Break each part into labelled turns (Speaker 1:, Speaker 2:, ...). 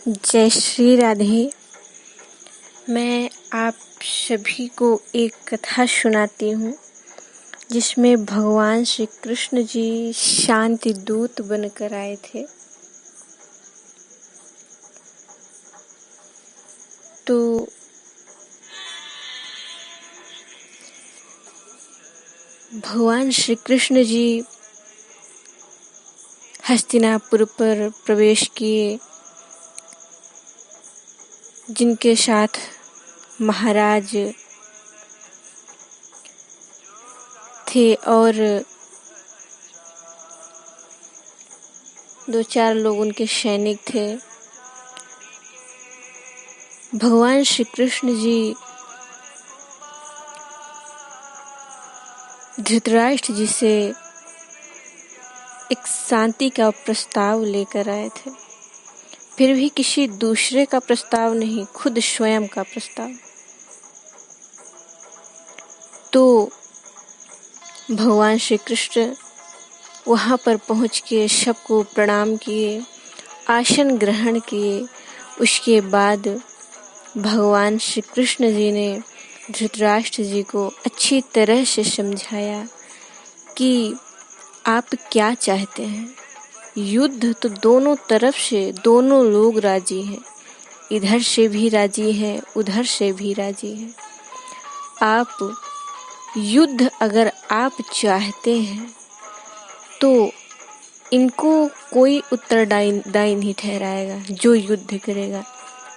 Speaker 1: जय श्री राधे। मैं आप सभी को एक कथा सुनाती हूँ जिसमें भगवान श्री कृष्ण जी शांति दूत बनकर आए थे। तो भगवान श्री कृष्ण जी हस्तिनापुर पर प्रवेश किए, जिनके साथ महाराज थे और 2-4 लोग उनके सैनिक थे। भगवान श्री कृष्ण जी धृतराष्ट्र जी से एक शांति का प्रस्ताव लेकर आए थे, फिर भी किसी दूसरे का प्रस्ताव नहीं, खुद स्वयं का प्रस्ताव। तो भगवान श्री कृष्ण वहाँ पर पहुँच के सबको प्रणाम किए, आसन ग्रहण किए। उसके बाद भगवान श्री कृष्ण जी ने धृतराष्ट्र जी को अच्छी तरह से समझाया कि आप क्या चाहते हैं। युद्ध तो दोनों तरफ से दोनों लोग राजी हैं, इधर से भी राजी हैं, उधर से भी राजी हैं। आप युद्ध अगर आप चाहते हैं तो इनको कोई उत्तरदायी नहीं ठहराएगा। जो युद्ध करेगा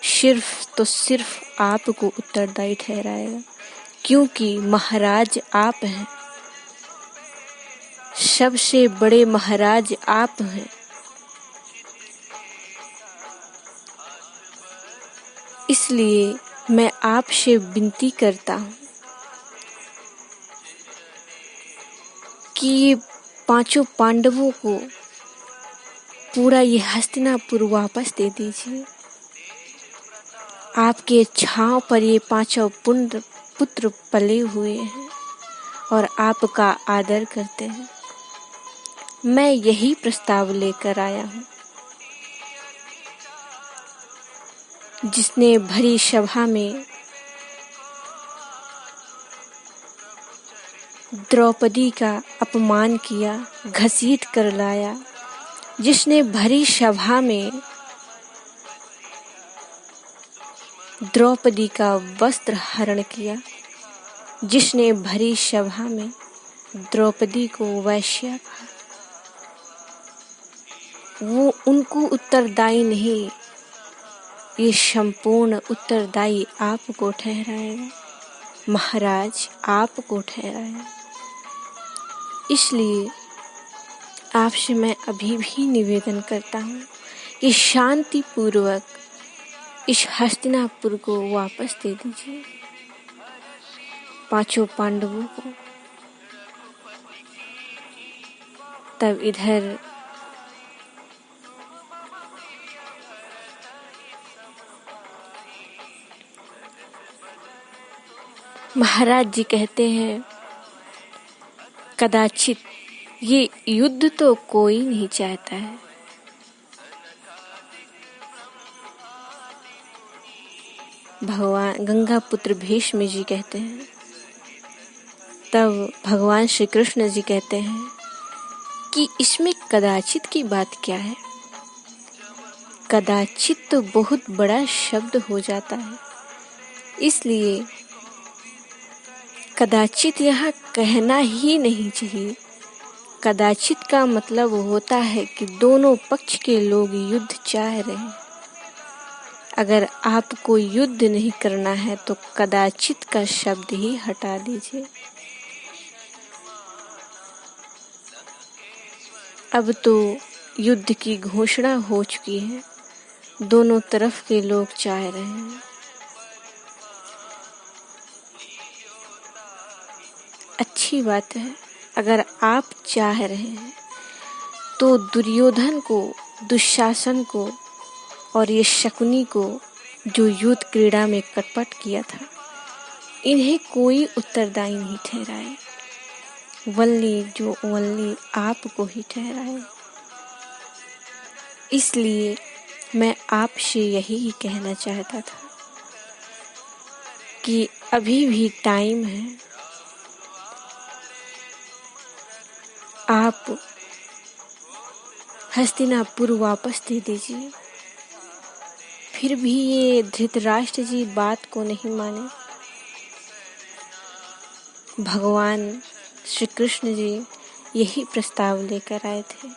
Speaker 1: सिर्फ तो सिर्फ आपको उत्तरदायी ठहराएगा, क्योंकि महाराज आप हैं, सबसे बड़े महाराज आप हैं। इसलिए मैं आपसे विनती करता हूँ कि ये 5 पांडवों को पूरा ये हस्तिनापुर वापस दे दीजिए। आपके छांव पर ये 5 पुत्र पले हुए हैं और आपका आदर करते हैं। मैं यही प्रस्ताव लेकर आया हूँ। जिसने भरी सभा में द्रौपदी का अपमान किया, घसीट कर लाया, जिसने भरी सभा में द्रौपदी का वस्त्र हरण किया, जिसने भरी सभा में द्रौपदी को वैश्या कहा, वो उनको उत्तरदायी नहीं, ये संपूर्ण उत्तरदायी आपको ठहराएगा, महाराज आपको ठहराएगा। इसलिए आपसे मैं अभी भी निवेदन करता हूँ कि शांति पूर्वक इस हस्तिनापुर को वापस दे दीजिए, 5 पांडवों को। तब इधर महाराज जी कहते हैं, कदाचित ये युद्ध तो कोई नहीं चाहता है। भगवान गंगापुत्र भीष्म जी कहते हैं। तब भगवान श्री कृष्ण जी कहते हैं कि इसमें कदाचित की बात क्या है। कदाचित तो बहुत बड़ा शब्द हो जाता है, इसलिए कदाचित यहाँ कहना ही नहीं चाहिए। कदाचित का मतलब होता है कि दोनों पक्ष के लोग युद्ध चाह रहे हैं। अगर आपको युद्ध नहीं करना है तो कदाचित का शब्द ही हटा दीजिए। अब तो युद्ध की घोषणा हो चुकी है, दोनों तरफ के लोग चाह रहे हैं। अच्छी बात है, अगर आप चाह रहे हैं तो दुर्योधन को, दुशासन को और ये शकुनी को, जो युद्ध क्रीड़ा में कटपट किया था, इन्हें कोई उत्तरदायी नहीं ठहराए। वल्ली आपको ही ठहराए। इसलिए मैं आपसे यही कहना चाहता था कि अभी भी टाइम है। आप हस्तिनापुर वापस दे दीजिए। फिर भी ये धृतराष्ट्र जी बात को नहीं माने। भगवान श्री कृष्ण जी यही प्रस्ताव लेकर आए थे।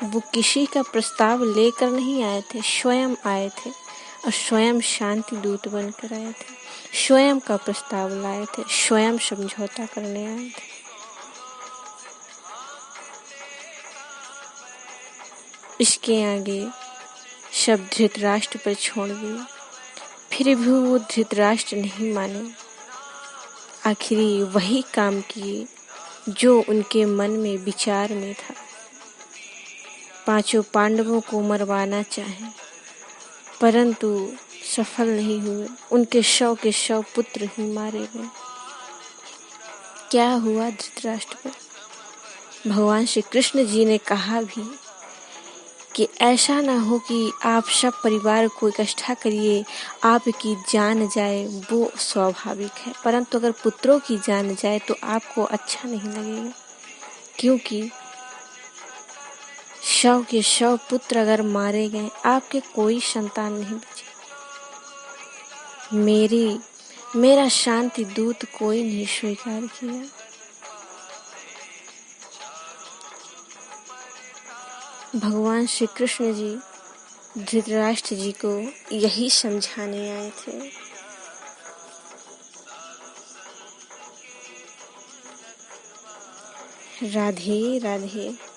Speaker 1: वो किसी का प्रस्ताव लेकर नहीं आए थे, स्वयं आए थे और स्वयं शांति दूत बनकर आए थे। स्वयं का प्रस्ताव लाए थे, स्वयं समझौता करने आए थे। इसके आगे सब धृतराष्ट्र पर छोड़ दिए। फिर भी वो धृतराष्ट्र नहीं माने। आखिरी वही काम किए जो उनके मन में विचार में था। पांचों पांडवों को मरवाना चाहे, परंतु सफल नहीं हुए। उनके 100 के 100 पुत्र ही मारे गए। क्या हुआ धृतराष्ट्र पर? भगवान श्री कृष्ण जी ने कहा भी कि ऐसा ना हो कि आप सब परिवार को इकट्ठा करिए, आपकी जान जाए वो स्वाभाविक है, परंतु अगर पुत्रों की जान जाए तो आपको अच्छा नहीं लगेगा, क्योंकि 100 के 100 पुत्र अगर मारे गए, आपके कोई संतान नहीं बचे। मेरा शांति दूत कोई नहीं स्वीकार किया। भगवान श्री कृष्ण जी धृतराष्ट्र जी को यही समझाने आए थे। राधे राधे।